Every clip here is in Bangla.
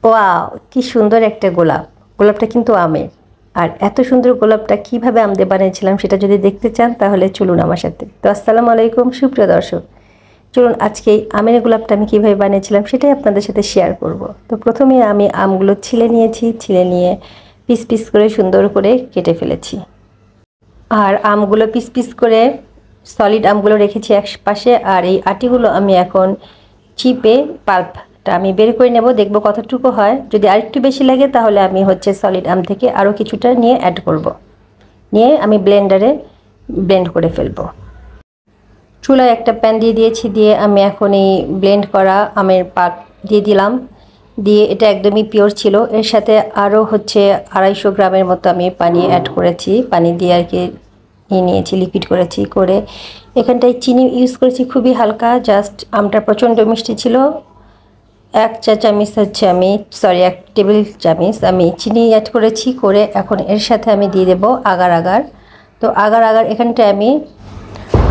ওয়াও, কি সুন্দর একটা গোলাপ। গোলাপটা কিন্তু আমের। আর এত সুন্দর গোলাপটা কিভাবে আম দিয়ে বানিয়েছিলাম সেটা যদি দেখতে চান তাহলে চলুন আমার সাথে। তো আসসালামু আলাইকুম সুপ্রিয় দর্শক, চলুন আজকে এই আমের গোলাপটা আমি কীভাবে বানিয়েছিলাম সেটাই আপনাদের সাথে শেয়ার করব। তো প্রথমে আমি আমগুলো ছিলে নিয়েছি, ছিলে নিয়ে পিস পিস করে সুন্দর করে কেটে ফেলেছি। আর আমগুলো পিস পিস করে সলিড আমগুলো রেখেছি এক পাশে, আর এই আটিগুলো আমি এখন চিপে পাল্পটা আমি বের করে নেব, দেখব কতটুকু হয়। যদি আরেকটু বেশি লাগে তাহলে আমি সলিড আম থেকে আরও কিছুটা নিয়ে অ্যাড করব, নিয়ে আমি ব্লেন্ডারে ব্লেন্ড করে ফেলব। চুলায় একটা প্যান দিয়ে দিয়েছি, দিয়ে আমি এখন এই ব্লেন্ড করা আমের পাল্প দিয়ে দিলাম। দিয়ে এটা একদমই পিওর ছিল। এর সাথে আরও 250 গ্রামের মতো আমি পানি অ্যাড করেছি। পানি দিয়ে আর কি নিয়েছি, লিকুইড করেছি। করে এখানটায় চিনি ইউজ করেছি খুবই হালকা, জাস্ট আমটা প্রচণ্ড মিষ্টি ছিল। 1 টেবিল চামচ আমি চিনি অ্যাড করেছি। করে এখন এর সাথে আমি দিয়ে দেবো আগার আগার। তো আগার আগার এখানটায় আমি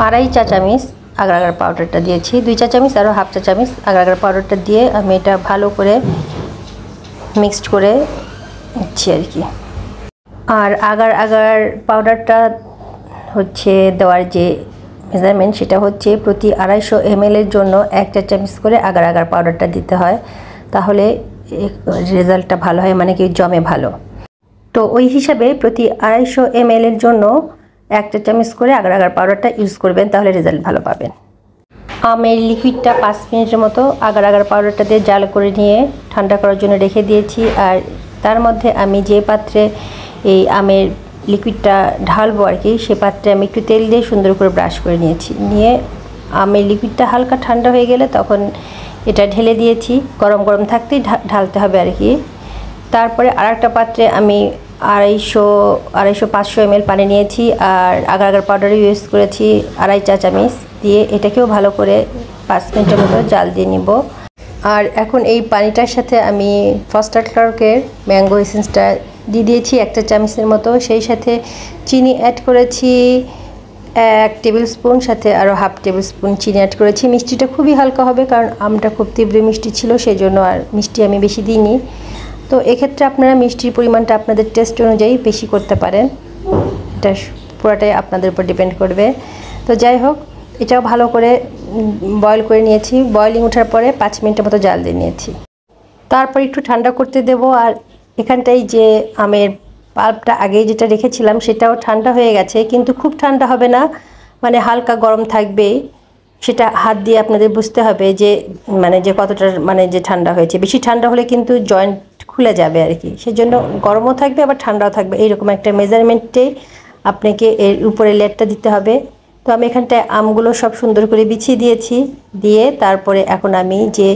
2.5 চা চামচ আগার আগার পাউডারটা দিয়েছি। 2 চা চামচ আরও 1/2 চা চামচ আগার আগার পাউডারটা দিয়ে আমি এটা ভালো করে মিক্সড করে নিচ্ছি আর কি। আর আগার আগার পাউডারটা দেওয়ার যে মেজারমেন্ট সেটা প্রতি 250 ml এর জন্য 1 চা চামচ করে আগার আগার পাউডারটা দিতে হয়, তাহলে রেজাল্টটা ভালো হয়, মানে কি জমে ভালো। তো ওই হিসাবে প্রতি 250 ml এর জন্য 1 চা চামচ করে আগার আগার পাউডারটা ইউজ করবেন, তাহলে রেজাল্ট ভালো পাবেন। আমের লিকুইডটা 5 মিনিটের মতো আগার আগার পাউডারটা দিয়ে জাল করে নিয়ে ঠান্ডা করার জন্য রেখে দিয়েছি। আর তার মধ্যে আমি যে পাত্রে এই আমের লিকুইডটা ঢালবো আর কি, সে পাত্রে আমি একটু তেল দিয়ে সুন্দর করে ব্রাশ করে নিয়েছি। নিয়ে আমের লিকুইডটা হালকা ঠান্ডা হয়ে গেলে তখন এটা ঢেলে দিয়েছি। গরম গরম থাকতেই ঢালতে হবে আর কি। তারপরে আরেকটা পাত্রে আমি 250 ml পানি নিয়েছি, আর আগার আগার পাউডার ইউজ করেছি 2.5 চা চামচ দিয়ে এটাকেও ভালো করে 5 মিনিটের মতো জাল দিয়ে নিব। আর এখন এই পানিটার সাথে আমি ফস্টার ক্লার্কের ম্যাঙ্গো এসেন্সটা দিয়ে দিয়েছি 1 চা চামচের মতো। সেই সাথে চিনি অ্যাড করেছি 1 টেবিল স্পুন, সাথে আরও 1/2 টেবিল স্পুন চিনি অ্যাড করেছি। মিষ্টিটা খুবই হালকা হবে, কারণ আমটা খুব তীব্র মিষ্টি ছিল, সেই জন্য আর মিষ্টি আমি বেশি দিইনি। তো এক্ষেত্রে আপনারা মিষ্টির পরিমাণটা আপনাদের টেস্ট অনুযায়ী বেশি করতে পারেন, এটা পুরোটাই আপনাদের উপর ডিপেন্ড করবে। তো যাই হোক, এটাও ভালো করে বয়েল করে নিয়েছি। বয়েলিং ওঠার পরে 5 মিনিটের মতো জাল দিয়ে নিয়েছি। তারপর একটু ঠান্ডা করতে দেব। আর এখানটাই যে আমের পাল্পটা আগে যেটা রেখেছিলাম সেটাও ঠান্ডা হয়ে গেছে, কিন্তু খুব ঠান্ডা হবে না, মানে হালকা গরম থাকবে। সেটা হাত দিয়ে আপনাদের বুঝতে হবে যে কতটা যে ঠান্ডা হয়েছে। বেশি ঠান্ডা হলে কিন্তু জয়েন্ট খুলে যাবে আর কি, সেজন্য গরমও থাকবে আবার ঠান্ডাও থাকবে, এইরকম একটা মেজারমেন্টে আপনাকে এর উপরে লেয়ারটা দিতে হবে। তো আমি এখানটায় আমগুলো সব সুন্দর করে বিছিয়ে দিয়েছি। দিয়ে তারপরে এখন আমি যে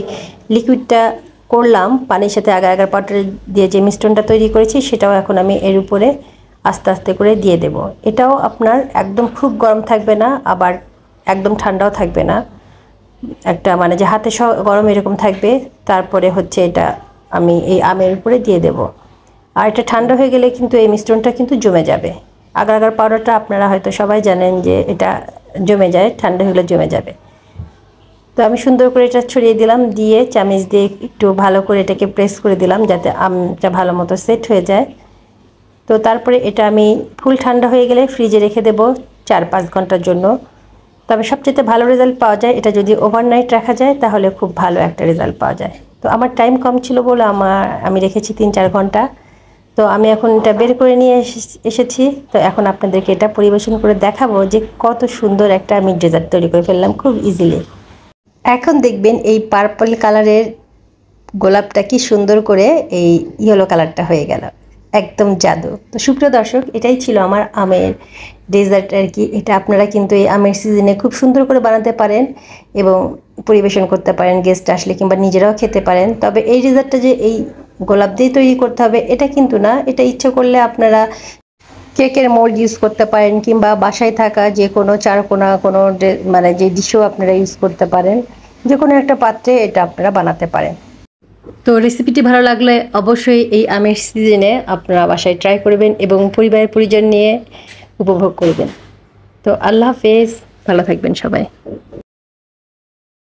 লিকুইডটা করলাম পানির সাথে আগার আগার পাউডার দিয়ে যে মিশ্রণটা তৈরি করেছি সেটাও এখন আমি এর উপরে আস্তে আস্তে করে দিয়ে দেব। এটাও আপনার একদম খুব গরম থাকবে না, আবার একদম ঠান্ডাও থাকবে না, একটা যে হাতে গরম এরকম থাকবে। তারপরে এটা আমি এই আমের উপরে দিয়ে দেব। আর এটা ঠান্ডা হয়ে গেলে কিন্তু এই মিশ্রণটা কিন্তু জমে যাবে। আগার আগার পাউডারটা আপনারা হয়তো সবাই জানেন যে এটা জমে যায়, ঠান্ডা হলে জমে যাবে। তো আমি সুন্দর করে এটা ছড়িয়ে দিলাম, দিয়ে চামচ দিয়ে একটু ভালো করে এটাকে প্রেস করে দিলাম যাতে আমটা ভালো মতো সেট হয়ে যায়। তো তারপরে এটা আমি ফুল ঠান্ডা হয়ে গেলে ফ্রিজে রেখে দেব 4-5 ঘন্টার জন্য। তবে সবচেয়ে ভালো রেজাল্ট পাওয়া যায় এটা যদি ওভারনাইট রাখা যায়, তাহলে খুব ভালো একটা রেজাল্ট পাওয়া যায়। তো আমার টাইম কম ছিল বলে আমি রেখেছি 3-4 ঘন্টা। তো আমি এখন এটা বের করে নিয়ে এসেছি। তো এখন আপনাদেরকে এটা পরিবেশন করে দেখাবো যে কত সুন্দর একটা আমি ডেজার্ট তৈরি করে ফেললাম খুব ইজিলি। এখন দেখবেন এই পার্পল কালারের গোলাপটা কি সুন্দর করে এই ইয়েলো কালারটা হয়ে গেল, একদম জাদু। তো সুপ্রিয় দর্শক, এটাই ছিল আমার আমের ডেজার্ট আর কি। এটা আপনারা কিন্তু এই আমের সিজনে খুব সুন্দর করে বানাতে পারেন এবং পরিবেশন করতে পারেন, গেস্ট আসলে কিংবা নিজেরাও খেতে পারেন। তবে এই ডেজার্টটা যে এই গোলাপ দিয়ে তৈরি করতে হবে এটা কিন্তু না, এটা ইচ্ছে করলে আপনারা কেকের মোল্ড ইউজ করতে পারেন, কিংবা বাসায় থাকা যে কোনো চারকোনা কোনো যে ডিশও আপনারা ইউজ করতে পারেন, যে কোনো একটা পাত্রে এটা আপনারা বানাতে পারেন। তো রেসিপিটি ভালো লাগলে অবশ্যই এই আমের সিজনে আপনারা বাসায় ট্রাই করবেন এবং পরিবারের পরিজন নিয়ে উপভোগ করবেন। তো আল্লাহ হাফেজ, ভালো থাকবেন সবাই।